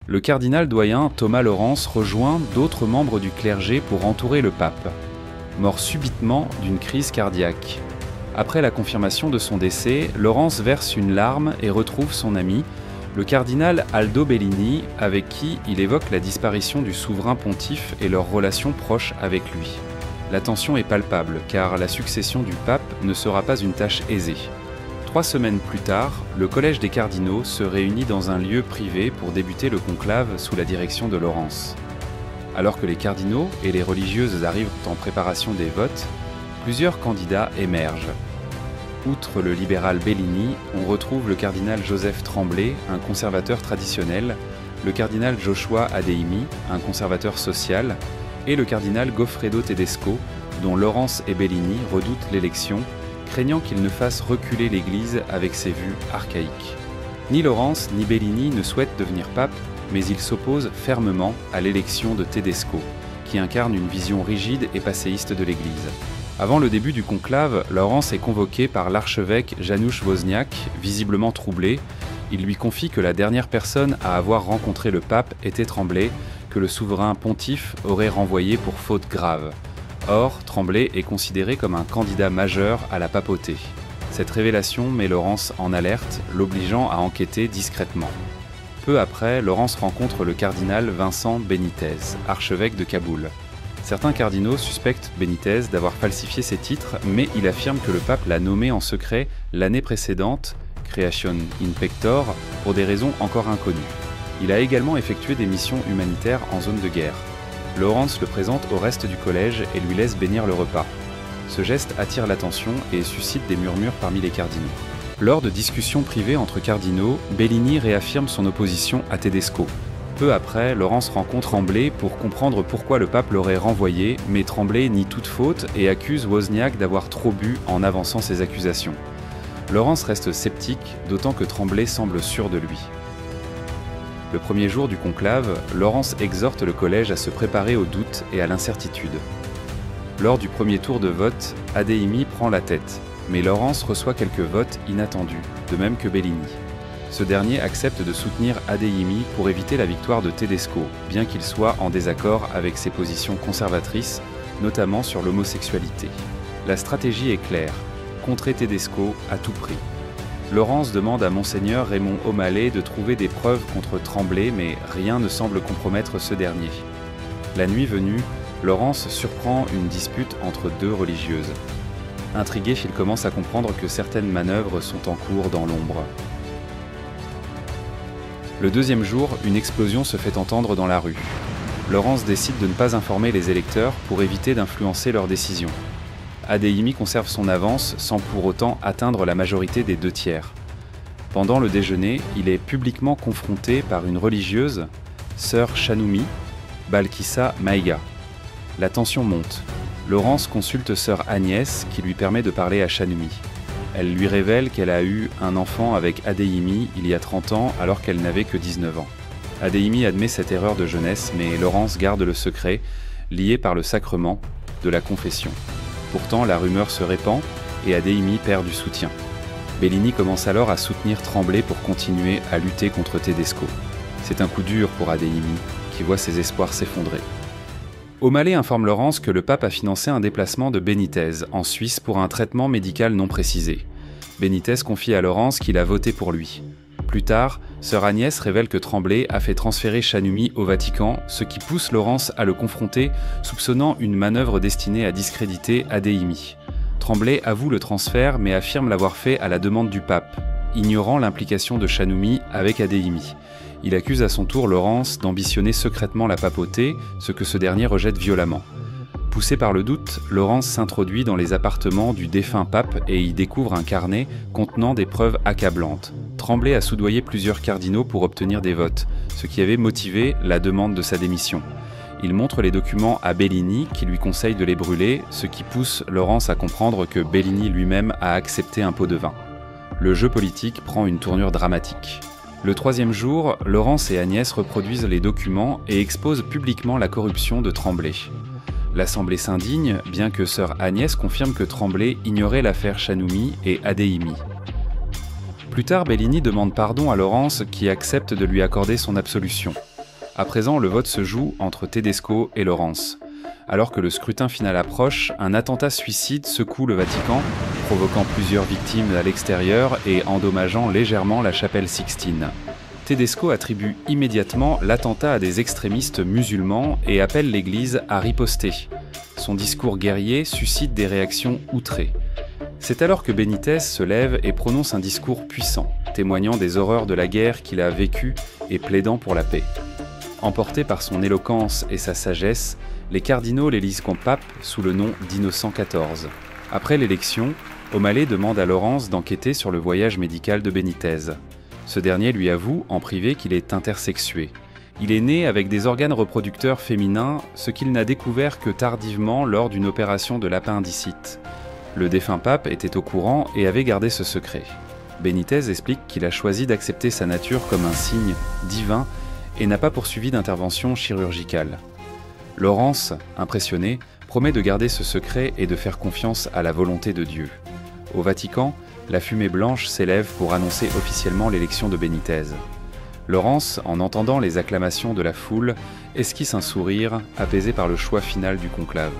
Le cardinal doyen Thomas Laurence rejoint d'autres membres du clergé pour entourer le pape, mort subitement d'une crise cardiaque. Après la confirmation de son décès, Laurence verse une larme et retrouve son ami, le cardinal Aldo Bellini, avec qui il évoque la disparition du souverain pontife et leur relation proche avec lui. La tension est palpable, car la succession du pape ne sera pas une tâche aisée. 3 semaines plus tard, le collège des cardinaux se réunit dans un lieu privé pour débuter le conclave sous la direction de Laurence. Alors que les cardinaux et les religieuses arrivent en préparation des votes, plusieurs candidats émergent. Outre le libéral Bellini, on retrouve le cardinal Joseph Tremblay, un conservateur traditionnel, le cardinal Joshua Adeimi, un conservateur social, et le cardinal Goffredo Tedesco, dont Laurence et Bellini redoutent l'élection, craignant qu'il ne fasse reculer l'Église avec ses vues archaïques. Ni Laurence ni Bellini ne souhaitent devenir pape, mais ils s'opposent fermement à l'élection de Tedesco, qui incarne une vision rigide et passéiste de l'Église. Avant le début du conclave, Laurence est convoqué par l'archevêque Janusz Wozniak, visiblement troublé. Il lui confie que la dernière personne à avoir rencontré le pape était Tremblay, que le souverain pontife aurait renvoyé pour faute grave. Or, Tremblay est considéré comme un candidat majeur à la papauté. Cette révélation met Laurence en alerte, l'obligeant à enquêter discrètement. Peu après, Laurence rencontre le cardinal Vincent Benitez, archevêque de Kaboul. Certains cardinaux suspectent Benitez d'avoir falsifié ses titres, mais il affirme que le pape l'a nommé en secret l'année précédente, Creation in Pector, pour des raisons encore inconnues. Il a également effectué des missions humanitaires en zone de guerre. Laurence le présente au reste du collège et lui laisse bénir le repas. Ce geste attire l'attention et suscite des murmures parmi les cardinaux. Lors de discussions privées entre cardinaux, Bellini réaffirme son opposition à Tedesco. Peu après, Laurence rencontre Tremblay pour comprendre pourquoi le pape l'aurait renvoyé, mais Tremblay nie toute faute et accuse Wozniak d'avoir trop bu en avançant ses accusations. Laurence reste sceptique, d'autant que Tremblay semble sûr de lui. Le premier jour du conclave, Laurence exhorte le collège à se préparer au doute et à l'incertitude. Lors du premier tour de vote, Adeimi prend la tête, mais Laurence reçoit quelques votes inattendus, de même que Bellini. Ce dernier accepte de soutenir Adeimi pour éviter la victoire de Tedesco, bien qu'il soit en désaccord avec ses positions conservatrices, notamment sur l'homosexualité. La stratégie est claire, contrer Tedesco à tout prix. Laurence demande à Monseigneur Raymond O'Malley de trouver des preuves contre Tremblay, mais rien ne semble compromettre ce dernier. La nuit venue, Laurence surprend une dispute entre deux religieuses. Intrigué, il commence à comprendre que certaines manœuvres sont en cours dans l'ombre. Le deuxième jour, une explosion se fait entendre dans la rue. Laurence décide de ne pas informer les électeurs pour éviter d'influencer leurs décisions. Adeimi conserve son avance sans pour autant atteindre la majorité des 2/3. Pendant le déjeuner, il est publiquement confronté par une religieuse, sœur Chanoumi, Balkissa Maïga. La tension monte. Laurence consulte sœur Agnès qui lui permet de parler à Chanoumi. Elle lui révèle qu'elle a eu un enfant avec Adeimi il y a 30 ans alors qu'elle n'avait que 19 ans. Adeimi admet cette erreur de jeunesse, mais Laurence garde le secret, lié par le sacrement de la confession. Pourtant, la rumeur se répand et Adeimi perd du soutien. Bellini commence alors à soutenir Tremblay pour continuer à lutter contre Tedesco. C'est un coup dur pour Adeimi, qui voit ses espoirs s'effondrer. O'Malley informe Laurence que le pape a financé un déplacement de Benitez en Suisse pour un traitement médical non précisé. Benitez confie à Laurence qu'il a voté pour lui. Plus tard, sœur Agnès révèle que Tremblay a fait transférer Chanoumi au Vatican, ce qui pousse Laurence à le confronter, soupçonnant une manœuvre destinée à discréditer Adeimi. Tremblay avoue le transfert mais affirme l'avoir fait à la demande du pape, ignorant l'implication de Chanoumi avec Adeimi. Il accuse à son tour Laurence d'ambitionner secrètement la papauté, ce que ce dernier rejette violemment. Poussé par le doute, Laurence s'introduit dans les appartements du défunt pape et y découvre un carnet contenant des preuves accablantes. Tremblay a soudoyé plusieurs cardinaux pour obtenir des votes, ce qui avait motivé la demande de sa démission. Il montre les documents à Bellini qui lui conseille de les brûler, ce qui pousse Laurence à comprendre que Bellini lui-même a accepté un pot de vin. Le jeu politique prend une tournure dramatique. Le troisième jour, Laurence et Agnès reproduisent les documents et exposent publiquement la corruption de Tremblay. L'Assemblée s'indigne, bien que sœur Agnès confirme que Tremblay ignorait l'affaire Chanoumi et Adeimi. Plus tard, Bellini demande pardon à Laurence qui accepte de lui accorder son absolution. À présent, le vote se joue entre Tedesco et Laurence. Alors que le scrutin final approche, un attentat suicide secoue le Vatican, provoquant plusieurs victimes à l'extérieur et endommageant légèrement la chapelle Sixtine. Tedesco attribue immédiatement l'attentat à des extrémistes musulmans et appelle l'Église à riposter. Son discours guerrier suscite des réactions outrées. C'est alors que Benítez se lève et prononce un discours puissant, témoignant des horreurs de la guerre qu'il a vécue et plaidant pour la paix. Emportés par son éloquence et sa sagesse, les cardinaux l'élisent comme pape sous le nom d'Innocent XIV. Après l'élection, O'Malley demande à Laurence d'enquêter sur le voyage médical de Benítez. Ce dernier lui avoue en privé qu'il est intersexué. Il est né avec des organes reproducteurs féminins, ce qu'il n'a découvert que tardivement lors d'une opération de l'appendicite. Le défunt pape était au courant et avait gardé ce secret. Benítez explique qu'il a choisi d'accepter sa nature comme un signe divin et n'a pas poursuivi d'intervention chirurgicale. Laurence, impressionnée, promet de garder ce secret et de faire confiance à la volonté de Dieu. Au Vatican, la fumée blanche s'élève pour annoncer officiellement l'élection de Benítez. Laurence, en entendant les acclamations de la foule, esquisse un sourire apaisé par le choix final du conclave.